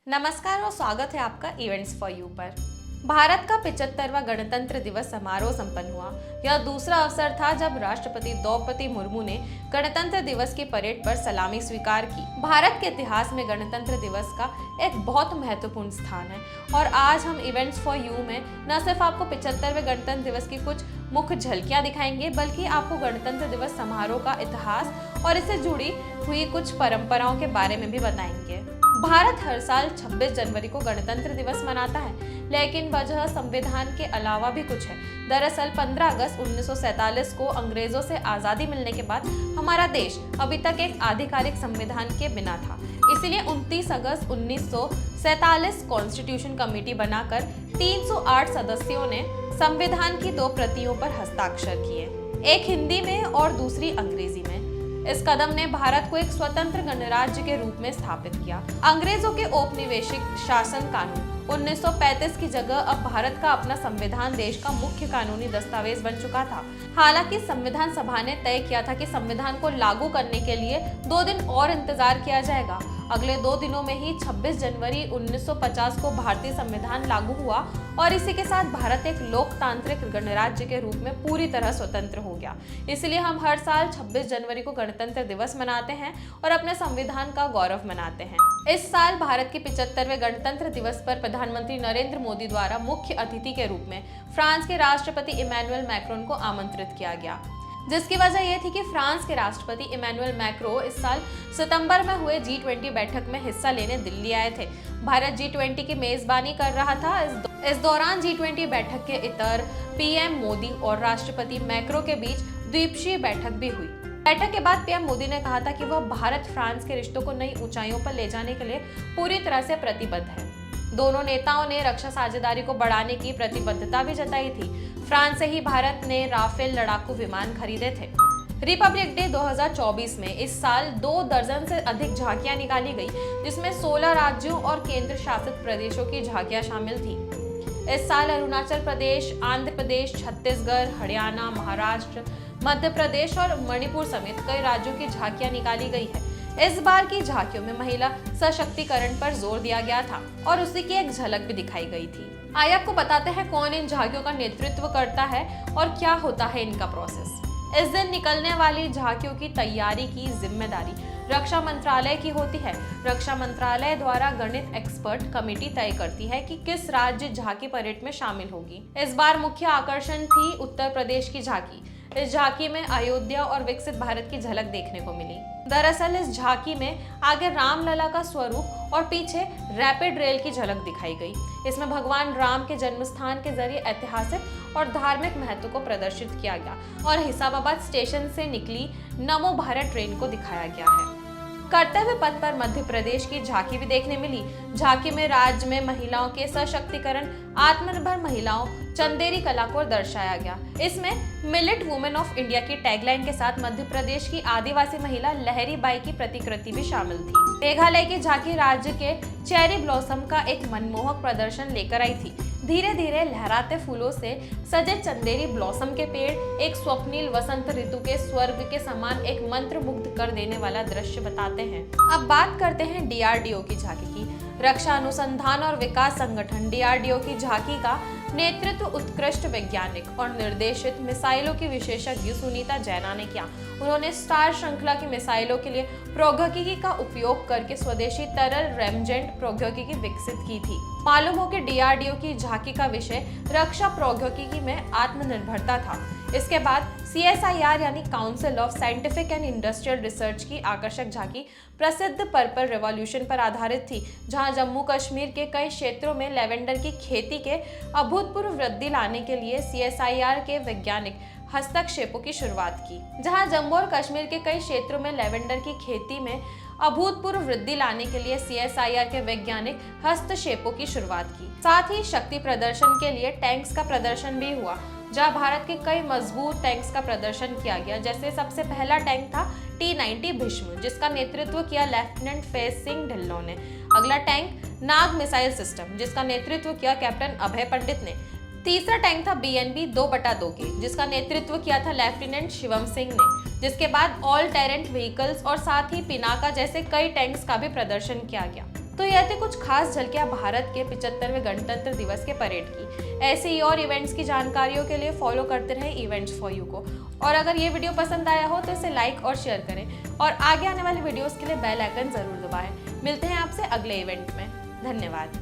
नमस्कार और स्वागत है आपका इवेंट्स फॉर यू पर। भारत का 75वां गणतंत्र दिवस समारोह संपन्न हुआ। यह दूसरा अवसर था जब राष्ट्रपति द्रौपदी मुर्मू ने गणतंत्र दिवस की परेड पर सलामी स्वीकार की। भारत के इतिहास में गणतंत्र दिवस का एक बहुत महत्वपूर्ण स्थान है और आज हम इवेंट्स फॉर यू में न सिर्फ आपको 75वें गणतंत्र दिवस की कुछ मुख्य झलकियां दिखाएंगे, बल्कि आपको गणतंत्र दिवस समारोह का इतिहास और इससे जुड़ी हुई कुछ परंपराओं के बारे में भी बताएंगे। भारत हर साल 26 जनवरी को गणतंत्र दिवस मनाता है, लेकिन वजह संविधान के अलावा भी कुछ है। दरअसल 15 अगस्त 1947 को अंग्रेजों से आजादी मिलने के बाद हमारा देश अभी तक एक आधिकारिक संविधान के बिना था। इसीलिए 29 अगस्त 1947 कॉन्स्टिट्यूशन कमेटी बनाकर 308 सदस्यों ने संविधान की 2 प्रतियों पर हस्ताक्षर किए, एक हिंदी में और दूसरी अंग्रेजी में। इस कदम ने भारत को एक स्वतंत्र गणराज्य के रूप में स्थापित किया। अंग्रेजों के औपनिवेशिक शासन कानून 1935 की जगह अब भारत का अपना संविधान देश का मुख्य कानूनी दस्तावेज बन चुका था। हालांकि संविधान सभा ने तय किया था कि संविधान को लागू करने के लिए 2 दिन और इंतजार किया जाएगा। अगले 2 दिनों में ही 26 जनवरी 1950 को भारतीय संविधान लागू हुआ और इसी के साथ भारत एक लोकतांत्रिक गणराज्य के रूप में पूरी तरह स्वतंत्र हो गया। इसलिए हम हर साल 26 जनवरी को गणतंत्र दिवस मनाते हैं और अपने संविधान का गौरव मनाते हैं। इस साल भारत के 75वें गणतंत्र दिवस पर प्रधानमंत्री नरेंद्र मोदी द्वारा मुख्य अतिथि के रूप में फ्रांस के राष्ट्रपति इमैनुअल मैक्रोन को आमंत्रित किया गया, जिसकी वजह यह थी कि फ्रांस के राष्ट्रपति इमैनुअल मैक्रोन इस साल सितंबर में हुए G20 बैठक में हिस्सा लेने दिल्ली आए थे। भारत G20 की मेजबानी कर रहा था। इस दौरान G20 बैठक के इतर पीएम मोदी और राष्ट्रपति मैक्रोन के बीच द्विपक्षीय बैठक भी हुई। बैठक के बाद पीएम मोदी ने कहा था कि वह भारत फ्रांस के रिश्तों को नई ऊंचाइयों पर ले जाने के लिए पूरी तरह से प्रतिबद्ध है। दोनों नेताओं ने रक्षा साझेदारी को बढ़ाने की प्रतिबद्धता भी जताई थी। फ्रांस से ही भारत ने राफेल लड़ाकू विमान खरीदे थे। रिपब्लिक डे 2024 में इस साल 2 दर्जन से अधिक झांकियां निकाली गई, जिसमें 16 राज्यों और केंद्र शासित प्रदेशों की झांकियां शामिल थी। इस साल अरुणाचल प्रदेश, आंध्र प्रदेश, छत्तीसगढ़, हरियाणा, महाराष्ट्र, मध्य प्रदेश और मणिपुर समेत कई राज्यों की झांकियां निकाली गई है। इस बार की झांकियों में महिला सशक्तिकरण पर जोर दिया गया था और उसी की एक झलक भी दिखाई गई थी। आइए आपको बताते हैं कौन इन झांकियों का नेतृत्व करता है और क्या होता है इनका प्रोसेस। इस दिन निकलने वाली झांकियों की तैयारी की जिम्मेदारी रक्षा मंत्रालय की होती है। रक्षा मंत्रालय द्वारा गठित एक्सपर्ट कमेटी तय करती है कि किस राज्य झांकी परेड में शामिल होगी। इस बार मुख्य आकर्षण थी उत्तर प्रदेश की झांकी। इस झांकी में अयोध्या और विकसित भारत की झलक देखने को मिली। दरअसल इस झांकी में आगे रामलला का स्वरूप और पीछे रैपिड रेल की झलक दिखाई गई। इसमें भगवान राम के जन्म स्थान के जरिए ऐतिहासिक और धार्मिक महत्व को प्रदर्शित किया गया और हिसाबाबाद स्टेशन से निकली नमो भारत ट्रेन को दिखाया गया है। कर्तव्य पथ पर मध्य प्रदेश की झांकी भी देखने मिली। झांकी में राज्य में महिलाओं के सशक्तिकरण, आत्मनिर्भर महिलाओं, चंदेरी कला को दर्शाया गया। इसमें मिलेट वुमेन ऑफ इंडिया की टैगलाइन के साथ मध्य प्रदेश की आदिवासी महिला लहरी बाई की प्रतिकृति भी शामिल थी। मेघालय की झांकी राज्य के चेरी ब्लॉसम का एक मनमोहक प्रदर्शन लेकर आई थी। धीरे धीरे लहराते फूलों से सजे चंदेरी ब्लॉसम के पेड़ एक स्वप्निल वसंत ऋतु के स्वर्ग के समान एक मंत्र मुग्ध कर देने वाला दृश्य बताते हैं। अब बात करते हैं DRDO की झांकी की। रक्षा अनुसंधान और विकास संगठन DRDO की झांकी का नेतृत्व उत्कृष्ट वैज्ञानिक और निर्देशित मिसाइलों की विशेषज्ञ सुनीता जैना ने किया। उन्होंने स्टार श्रृंखला की मिसाइलों के लिए प्रौद्योगिकी का उपयोग करके स्वदेशी तरल रेमजेंट प्रौद्योगिकी विकसित की थी। मालूम हो कि DRDO की झांकी का विषय रक्षा प्रौद्योगिकी में आत्मनिर्भरता था। इसके बाद CSIR यानी council of scientific and industrial research की आकर्षक झांकी प्रसिद्ध पर्पल रेवोल्यूशन पर आधारित थी, जहां जम्मू कश्मीर के कई क्षेत्रों में लेवेंडर की खेती के अभूतपूर्व वृद्धि लाने के लिए CSIR के वैज्ञानिक हस्तक्षेपों की शुरुआत की। जहां जम्मू और कश्मीर के कई क्षेत्रों में लेवेंडर की खेती में अभूतपूर्व वृद्धि लाने के लिए CSIR के वैज्ञानिक हस्तक्षेपों की शुरुआत की। साथ ही शक्ति प्रदर्शन के लिए टैंक्स का प्रदर्शन भी हुआ, जहां भारत के कई मजबूत टैंक्स का प्रदर्शन किया गया। जैसे सबसे पहला टैंक था T-90 भीष्म, जिसका नेतृत्व किया लेफ्टिनेंट फैज सिंह ढिल्लों ने। अगला टैंक नाग मिसाइल सिस्टम, जिसका नेतृत्व किया कैप्टन अभय पंडित ने। तीसरा टैंक था BNB 2/2 के, जिसका नेतृत्व किया था लेफ्टिनेंट शिवम सिंह ने। जिसके बाद ऑल टेरेंट व्हीकल्स और साथ ही पिनाका जैसे कई टैंक्स का भी प्रदर्शन किया गया। तो यह थी कुछ खास झलकियां भारत के 75वें गणतंत्र दिवस के परेड की। ऐसे ही और इवेंट्स की जानकारियों के लिए फॉलो करते रहें इवेंट्स फॉर यू को। और अगर ये वीडियो पसंद आया हो तो इसे लाइक और शेयर करें और आगे आने वाली वीडियोस के लिए बेल आइकन जरूर दबाएं। मिलते हैं आपसे अगले इवेंट में। धन्यवाद।